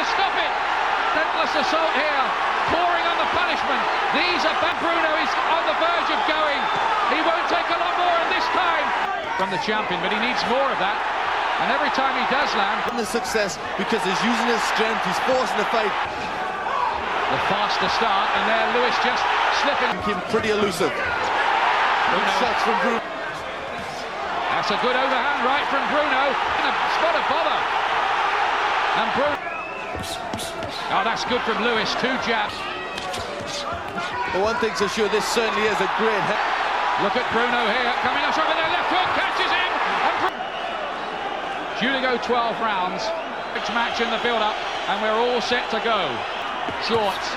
to stop it. Relentless assault here, pouring on the punishment. These are Frank Bruno, he's on the verge of going. He won't take a lot more in this time from the champion, but he needs more of that. And every time he does land... From the success, because he's using his strength, he's forcing the fight. The faster start, and there Lewis just slipping. Him pretty elusive. Good shots from Bruno. That's a good overhand right from Bruno. In a spot of bother. And Bruno... Oh, that's good from Lewis. 2 jabs. But one thing's for sure, this certainly is a great hit. Look at Bruno here, coming up with their left hook, catches him. And due to go 12 rounds. Next match in the build-up, and we're all set to go. Shorts.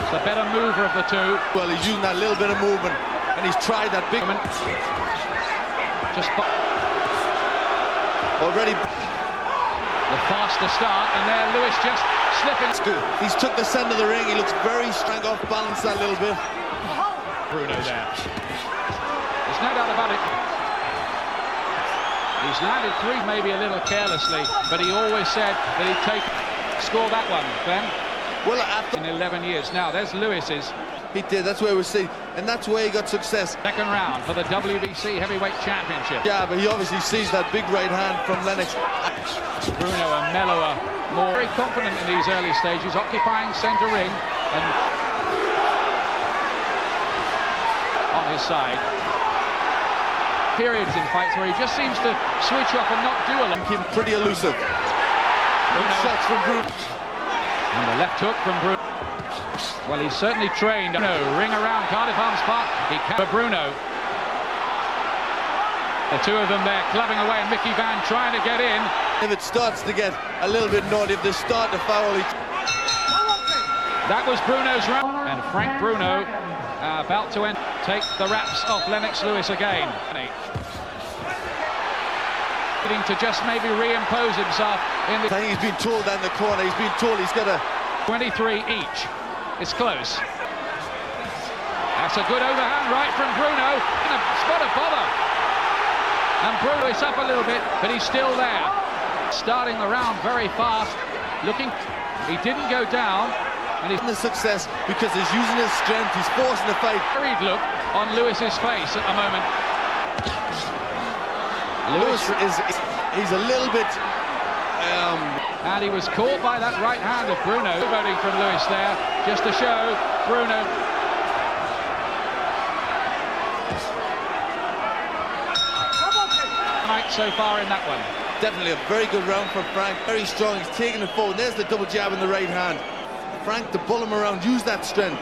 It's the better mover of the two. Well, he's using that little bit of movement, and he's tried that big... Just already... The faster start, and there Lewis just slipping. He's took the centre of the ring, he looks very strong, off balance that little bit. Bruno there. There's no doubt about it. He's landed 3 maybe a little carelessly, but he always said that he'd score that one, Ben. Well, after... In 11 years. Now, there's Lewis's. He did, that's where we see, and that's where he got success. Second round for the WBC Heavyweight Championship. Yeah, but he obviously sees that big right hand from Lennox. Bruno, a mellower, more very confident in these early stages, occupying centre ring and on his side. Periods in fights where he just seems to switch off and not do a lot. Him pretty elusive. Good shots from Bruno. And the left hook from Bruno. Well, he's certainly trained. No, ring around Cardiff Arms Park. He can for Bruno. The two of them there clubbing away, and Mickey Vann trying to get in. If it starts to get a little bit naughty, if they start to foul, that was Bruno's round. And Frank Bruno about to take the wraps off Lennox Lewis again. Needing to just maybe reimpose himself in the... I think he's been told down the corner, he's been told he's got a... 23 each. It's close. That's a good overhand right from Bruno. In a spot of bother. And Bruno is up a little bit, but he's still there. Starting the round very fast. Looking, he didn't go down. And he's in the success because he's using his strength, he's forcing the fight. Worried look on Lewis's face at the moment. Lewis he's a little bit... And he was caught by that right hand of Bruno. Voting from Lewis there, just to show Bruno. So far in that one. Definitely a very good round for Frank. Very strong, he's taking it forward. There's the double jab in the right hand. Frank to pull him around, use that strength.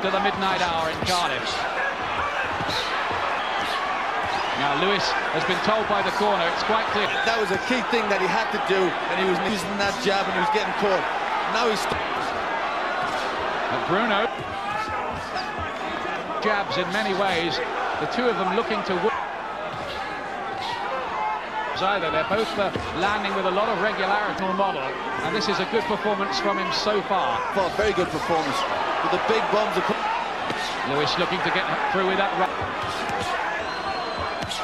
To the midnight hour in Cardiff. Now Lewis has been told by the corner, it's quite clear. That was a key thing that he had to do, and he was using that jab and he was getting caught. Now he's... And Bruno jabs in many ways. The two of them looking to win. Either they're both landing with a lot of regularity model, and this is a good performance from him so far. Well, very good performance with the big bombs. Lewis looking to get through with that run.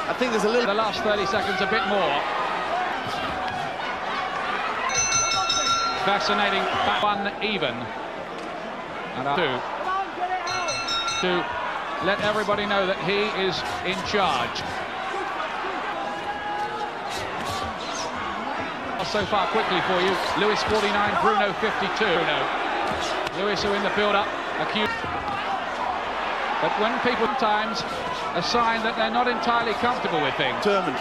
I think there's a little... The last 30 seconds a bit more. Fascinating, one even. And to let everybody know that he is in charge. So far quickly for you. Lewis 49, Bruno 52. Lewis who in the build-up accused. But when people sometimes a sign that they're not entirely comfortable with things. Determined.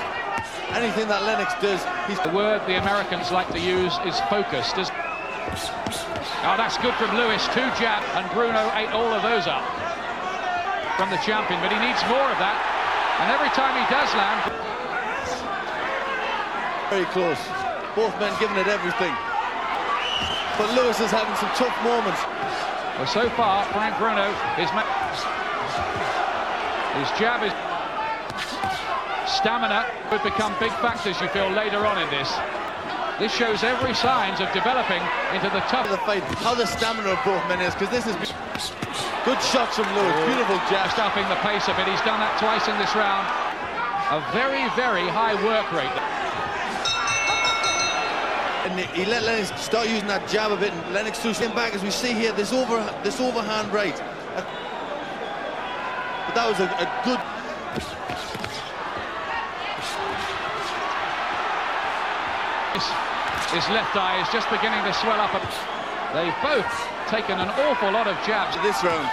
Anything that Lennox does, he's... The word the Americans like to use is focused. Oh, that's good from Lewis. 2 jab, and Bruno ate all of those up from the champion, but he needs more of that. And every time he does land... Very close. Both men giving it everything. But Lewis is having some tough moments. Well, so far, Frank Bruno, his jab is... Stamina would become big factors, you feel, later on in this. This shows every signs of developing into the tough... The fight, how the stamina of both men is, because this is... Good shots from Lewis, beautiful jab. Stopping the pace a bit, he's done that twice in this round. A very, very high work rate. And he let Lennox start using that jab a bit, and Lennox threw him back, as we see here, this overhand right. But that was a good... His left eye is just beginning to swell up. They've both taken an awful lot of jabs this round,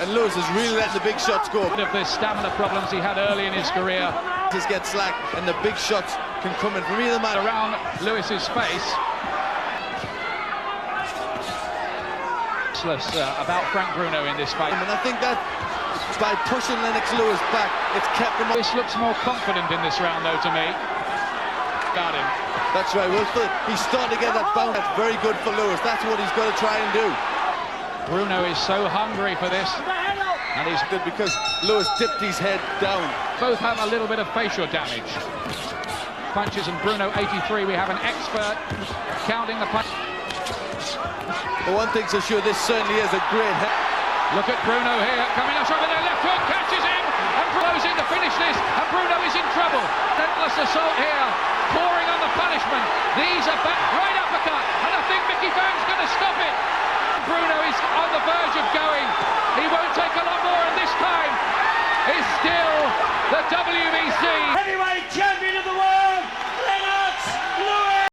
and Lewis is really letting the big shots go. Of the stamina problems he had early in his career. Just get slack, and the big shots can come in from either man. Around Lewis's face. About Frank Bruno in this fight. And I think that by pushing Lennox Lewis back, it's kept him. This looks more confident in this round, though, to me. Got him. That's right. Well, he's starting to get that bounce. That's very good for Lewis. That's what he's got to try and do. Bruno is so hungry for this, and he's good because Lewis dipped his head down. Both have a little bit of facial damage. Punches, and Bruno 83. We have an expert counting the punch. The one thing's for sure, this certainly is a great hit. Look at Bruno here, coming up with their left hook, catches him, and Bruno's in to finish this, and Bruno is in trouble. Relentless assault here, pouring on the punishment. These are back, right uppercut, and I think Mickey Vann's going to stop it. Bruno is on the verge of going.